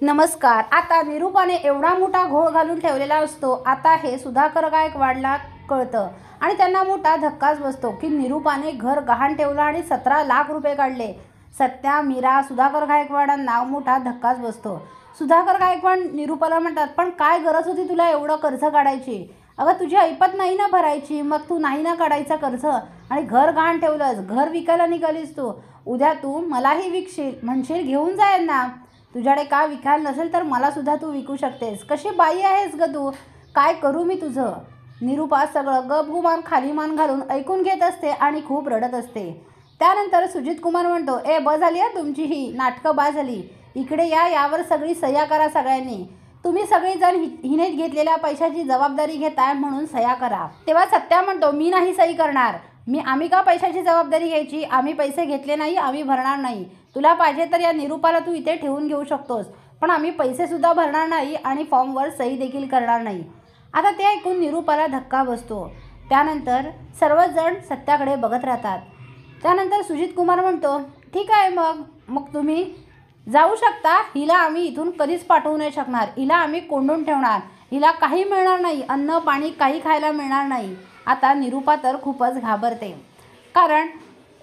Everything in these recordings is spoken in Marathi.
नमस्कार। आता निरूपाने एवढा मोठा घोळ घालून ठेवलेला असतो। आता हे सुधाकर गायकवाडला कळतं आणि त्यांना मोठा धक्काच बसतो की निरूपाने घर गहाण ठेवलं आणि 17 लाख रुपये काढले। सत्या, मीरा, सुधाकर गायकवाडांना मोठा धक्काच बसतो। सुधाकर गायकवाड निरूपाला म्हणतात, पण काय गरज होती तुला एवढं कर्ज काढायची? अगं तुझी ऐपत नाही ना भरायची, मग तू नाही ना काढायचा कर्ज आणि घर गहाण ठेवलंस, घर विकायला निघालीस तू। उद्या तू मलाही विकशील, म्हणशील घेऊन जा यांना। तुझ्याकडे का विकायला नसेल तर मला सुद्धा तू विकू शकतेस। कशी बाई आहेस ग तू, काय करू मी तुझं? निरूपा सगळं गपगुमान खाली मान घालून ऐकून घेत असते आणि खूप रडत असते। त्यानंतर सुजित कुमार म्हणतो, ए बस झाली आहे तुमची ही नाटकं, बस झाली, इकडे या, यावर सगळी सह्या करा सगळ्यांनी। तुम्ही सगळेजण हिने घेतलेल्या पैशाची जबाबदारी घेताय म्हणून सह्या करा। तेव्हा सत्या म्हणतो, मी नाही सही करणार, आम्ही का पैशाची जबाबदारी घ्यायची? आम्ही पैसे घेतले नाही, आम्ही भरणार नाही। तुला पाहिजे तर या निरूपाला तू इथे ठेवून घेऊ शकतोस, पण आम्ही पैसे सुद्धा भरणार नाही आणि फॉर्मवर सही देखील करणार नाही। आता ते ऐकून निरूपाला धक्का बसतो। त्यानंतर सर्वच जण सत्याकडे बघत राहतात। त्यानंतर सुजित कुमार म्हणतो, ठीक आहे, मग तुम्ही जाऊ शकता। हिला आम्ही इथून कधीच पाठवू नाही शकणार, हिला आम्ही कोंडून ठेवणार, हिला काही मिळणार नाही, अन्न पाणी काही खायला मिळणार नाही। आता निरूपा तर खूपच घाबरते, कारण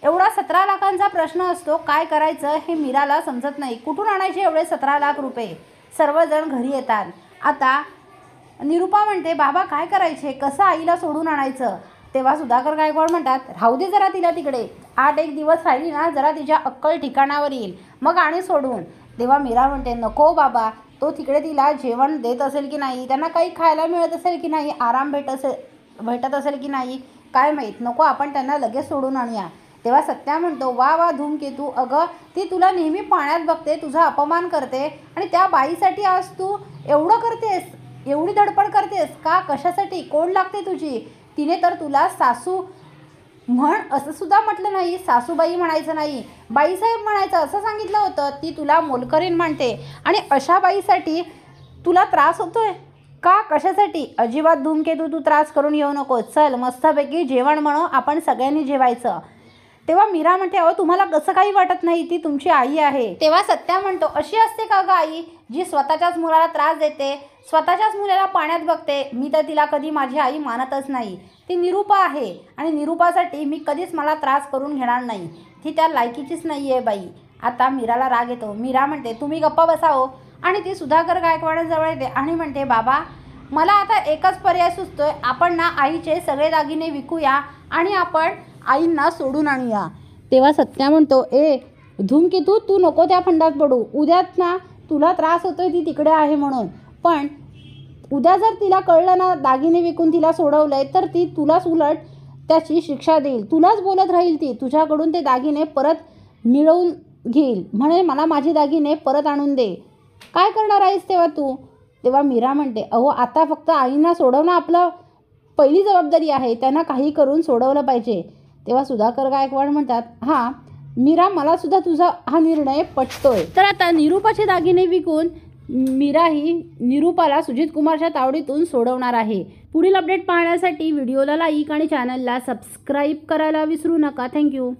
एवढा 17 लाखांचा प्रश्न असतो, काय करायचं हे मीराला समजत नाही। कुठून आणायचे एवढे 17 लाख रुपये? सर्वजण घरी येतात। आता निरूपा म्हणते, बाबा काय करायचे, कसं आईला सोडून आणायचं? तेव्हा सुधाकर गायकवाड म्हणतात, राहू दे जरा तिला तिकडे, 8 दिवस राहिली ना, जरा तिच्या अक्कल ठिकाणावर येईल, मग आणि सोडून। तेव्हा मीरा म्हणते, नको बाबा, तो तिकडे तिला जेवण देत असेल की नाही, त्यांना काही खायला मिळत असेल की नाही, आराम भेटत असेल की नाही, काय माहीत, नको, आपण त्यांना लगेच सोडून आणूया। तेव्हा सत्या म्हणतो, वा वा धूमकेतू, अगं ती तुला नेहमी पाण्यात बघते, तुझा अपमान करते आणि त्या बाईसाठी आज तू एवढं करतेस, एवढी धडपड करतेस का? कशासाठी? कोण लागते तुझी? तिने तर तुला सासू म्हण असं सुद्धा म्हटलं नाही, सासूबाई म्हणायचं नाही, बाईसाहेब म्हणायचं असं सांगितलं होतं। ती तुला मोलकरीण म्हणते आणि अशा बाईसाठी तुला त्रास होतोय का? कशासाठी? अजिबात धूमकेतू तू त्रास करून येऊ नको, चल मस्तपैकी जेवण म्हणू, आपण सगळ्यांनी जेवायचं। तेव्हा मीरा म्हणते, अहो तुम्हाला कसं काही वाटत नाही, ती तुमची आई आहे। तेव्हा सत्या म्हणतो, अशी असते का ग आई, जी स्वतःच्याच मुलाला त्रास देते, स्वतःच्याच मुलाला पाण्यात बघते? मी तर तिला कधी माझी आई मानतच नाही। ती निरूपा आहे आणि निरूपासाठी मी कधीच मला त्रास करून घेणार नाही, ती त्या लायकीचीच नाही आहे बाई। आता मीराला राग येतो। मीरा म्हणते, तुम्ही गप्पा बसाओ, आणि ती सुधाकर गायकवाडांजवळ येते आणि म्हणते, बाबा मला आता एकच पर्याय सुचतोय, आपण ना आईचे सगळे दागिने विकूया आणि आपण आईंना सोडून आणूया। तेव्हा सत्या म्हणतो, ए धूमकेतू, तू नको त्या फंडात पडू, उद्याच ना तुला त्रास होतोय ती तिकडे आहे म्हणून, पण उद्या जर तिला कळलं ना दागिने विकून तिला सोडवलंय, तर ती तुलाच उलट त्याची शिक्षा देईल, तुलाच बोलत राहील, ती तुझ्याकडून ते दागिने परत मिळवून घेईल, म्हणे मला माझे दागिने परत आणून दे। काय करणार आहेस तेव्हा तू? तेव्हा मीरा म्हणते, अहो आता फक्त आईंना सोडवणं आपलं पहिली जबाबदारी आहे, त्यांना काही करून सोडवलं पाहिजे। तेव्हा सुधाकर गायकवाड म्हणतात, हां मीरा, मला सुद्धा तुझा हा निर्णय पटतोय। तर आता निरूपाचे दागिने विकून मीरा ही निरूपाला सुजित कुमारच्या तावडीतून सोडवणार आहे। पुढील अपडेट पाहण्यासाठी व्हिडिओला लाईक आणि चॅनलला सबस्क्राईब करायला विसरू नका। थँक्यू।